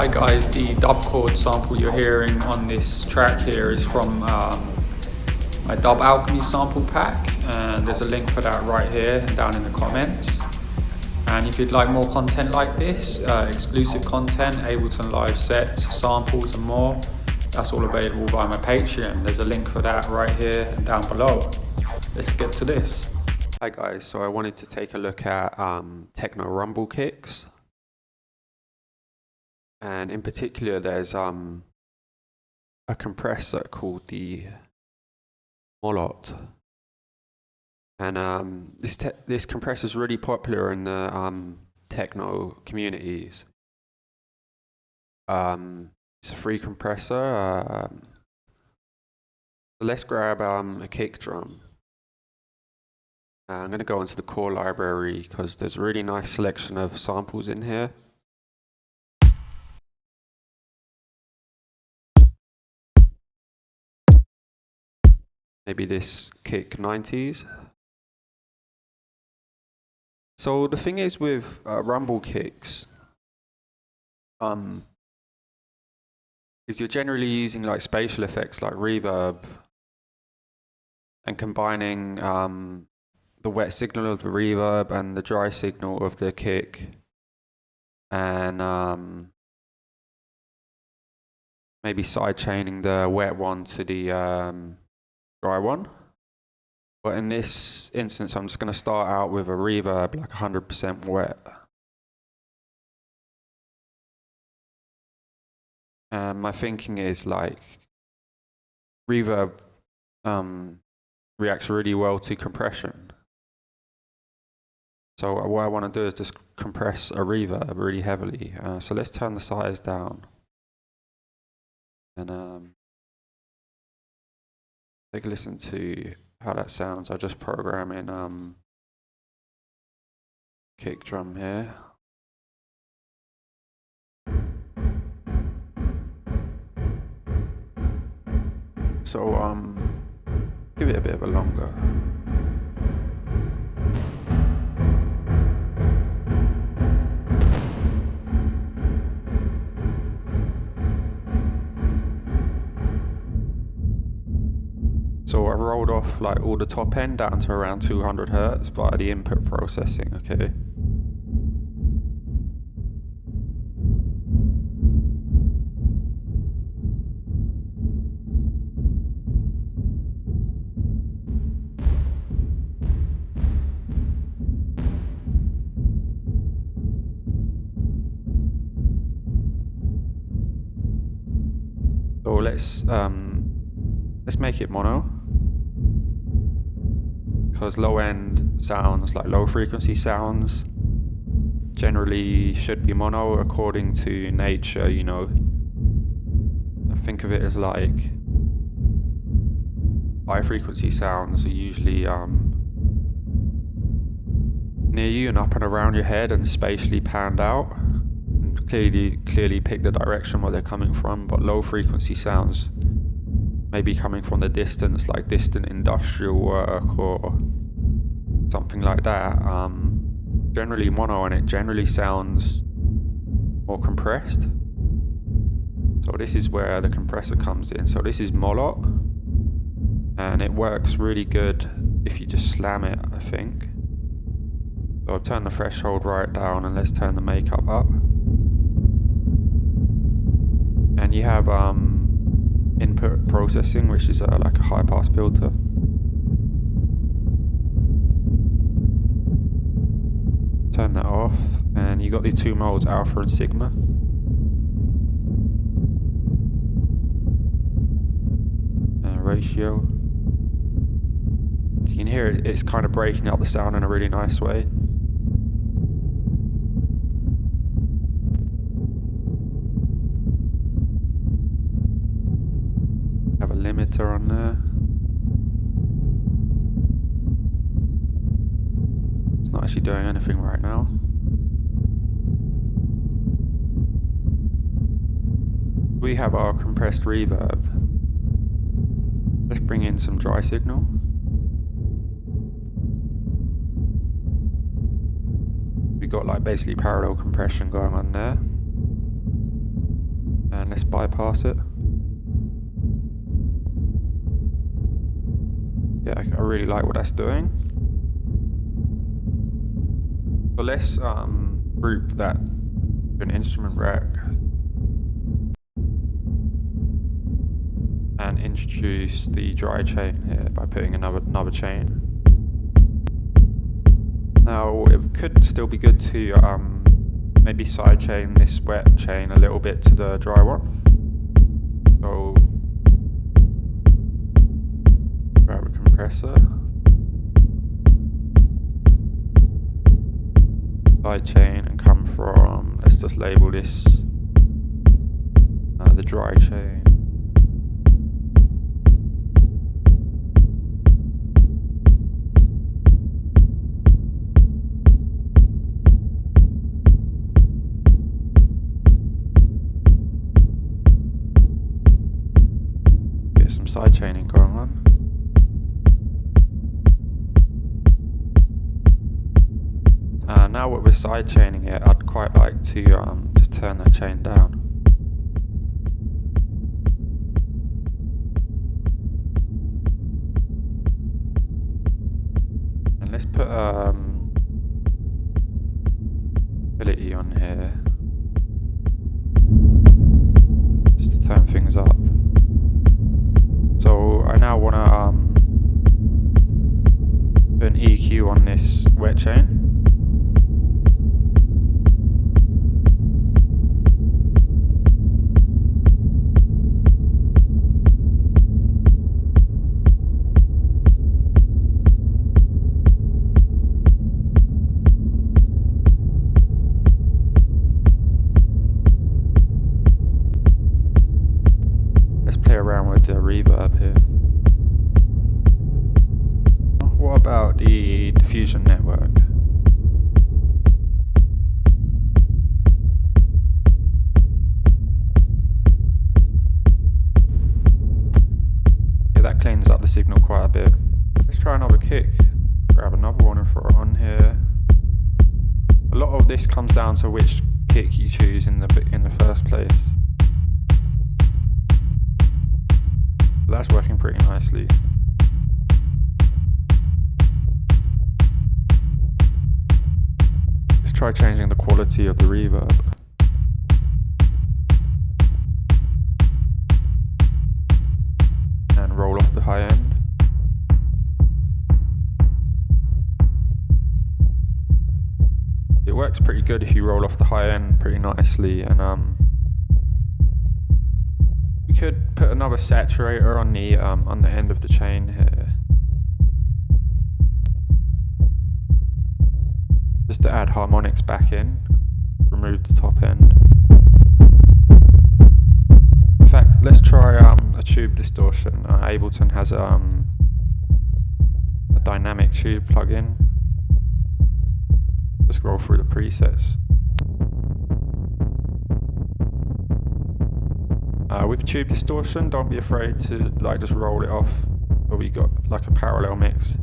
Hi guys, the dub chord sample you're hearing on this track here is from my Dub Alchemy sample pack, and there's a link for that right here and down in the comments. And if you'd like more content like this, exclusive content, Ableton live sets, samples and more, that's all available via my Patreon. There's a link for that right here and down below. Let's get to this. Hi guys, so I wanted to take a look at techno rumble kicks. And in particular, there's a compressor called the Molot, and this compressor is really popular in the techno communities. It's a free compressor. Let's grab a kick drum. I'm going to go into the core library because there's a really nice selection of samples in here. Maybe this kick 90's. So the thing is with rumble kicks, is you're generally using like spatial effects like reverb and combining the wet signal of the reverb and the dry signal of the kick, and maybe side chaining the wet one to the dry one. But in this instance, I'm just going to start out with a reverb like 100% wet. And my thinking is like reverb reacts really well to compression. So what I want to do is just compress a reverb really heavily. So let's turn the size down. And take a listen to how that sounds. I just program in kick drum here. So give it a bit of a longer. So I rolled off like all the top end down to around 200 Hertz via the input processing, okay? So let's make it mono, because low end sounds, like low frequency sounds, generally should be mono according to nature, you know. I think of it as like high frequency sounds are usually near you and up and around your head and spatially panned out, and clearly pick the direction where they're coming from. But low frequency sounds may be coming from the distance, like distant industrial work or something like that. Generally mono, and it generally sounds more compressed. So this is where the compressor comes in. So this is Molot, and it works really good if you just slam it, I think. So I'll turn the threshold right down, and let's turn the makeup up. And you have input processing, which is like a high pass filter. Turn that off, and you got the two modes, alpha and sigma. Ratio. So you can hear it's kind of breaking up the sound in a really nice way. Have a limiter on there. It's not actually doing anything right now. We have our compressed reverb. Let's bring in some dry signal. We got like basically parallel compression going on there. And let's bypass it. Yeah, I really like what that's doing. So let's group that to an instrument rack and introduce the dry chain here by putting another chain. Now it could still be good to maybe side chain this wet chain a little bit to the dry one. So grab a compressor, side chain, and come from, let's just label this the dry chain. Get some side chaining going on. Now what we're side chaining it, I'd quite like to just turn that chain down. And let's put ability on here, just to turn things up. So I now want to put an EQ on this wet chain. Around with the reverb here. What about the diffusion network? Yeah, that cleans up the signal quite a bit. Let's try another kick. Grab another one and throw it on here. A lot of this comes down to which kick you choose in the first place. That's working pretty nicely. Let's try changing the quality of the reverb. And roll off the high end. It works pretty good if you roll off the high end pretty nicely, and could put another saturator on the end of the chain here, just to add harmonics back in. Remove the top end. In fact, let's try a tube distortion. Ableton has a dynamic tube plugin. Just scroll through the presets. With tube distortion, don't be afraid to just roll it off, but we got like a parallel mix.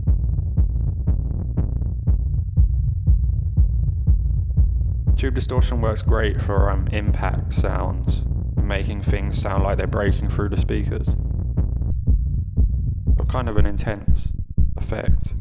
Tube distortion works great for impact sounds, making things sound like they're breaking through the speakers. So kind of an intense effect.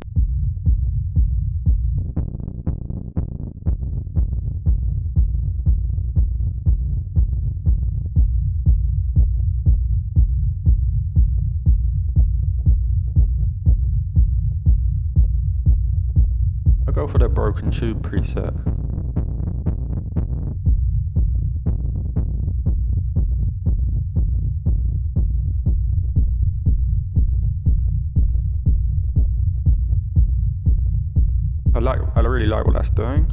I'll go for the broken tube preset. I really like what that's doing.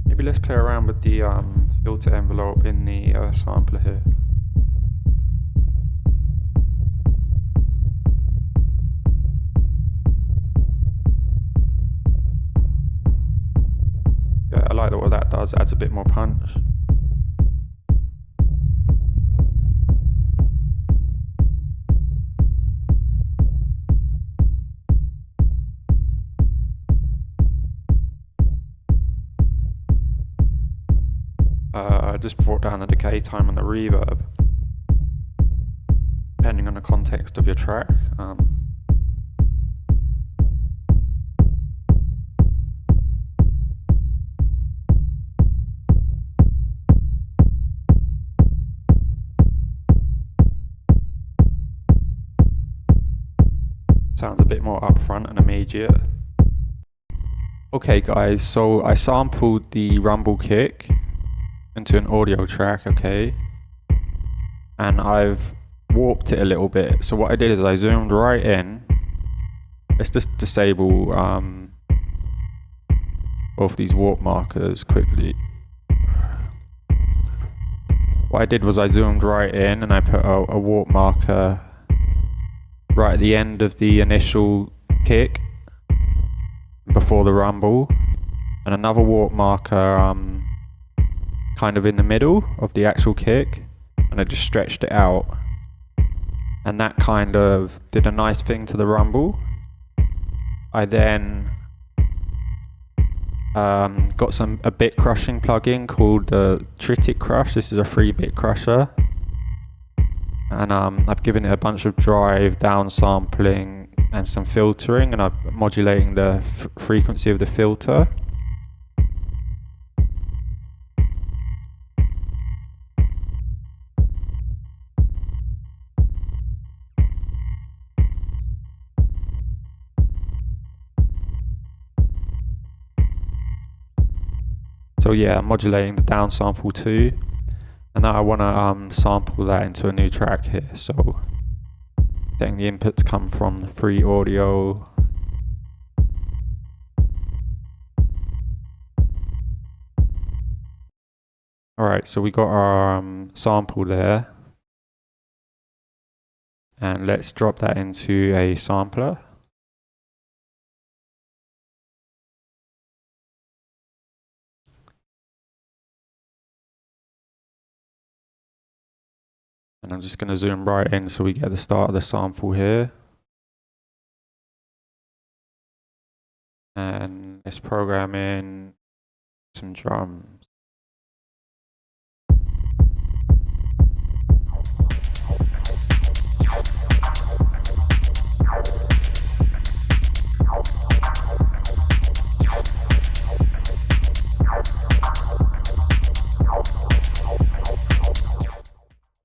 Maybe let's play around with the filter envelope in the sampler here. Yeah, I like what that does, adds a bit more punch. I just brought down the decay time and the reverb, depending on the context of your track. Sounds a bit more upfront and immediate. Okay guys, so I sampled the rumble kick into an audio track, okay? And I've warped it a little bit. So what I did is I zoomed right in. Let's just disable both these warp markers quickly. What I did was I zoomed right in and I put a warp marker right at the end of the initial kick before the rumble, and another warp marker kind of in the middle of the actual kick, and I just stretched it out, and that kind of did a nice thing to the rumble. I then got a bit crushing plugin called the Tritic Crush. This is a free bit crusher, and I've given it a bunch of drive, down sampling, and some filtering, and I'm modulating the frequency of the filter. So yeah, I'm modulating the down sample too, and now I want to sample that into a new track here. So getting the input to come from the free audio. Alright, so we got our sample there, and let's drop that into a sampler. And I'm just going to zoom right in so we get the start of the sample here. And let's program in some drums.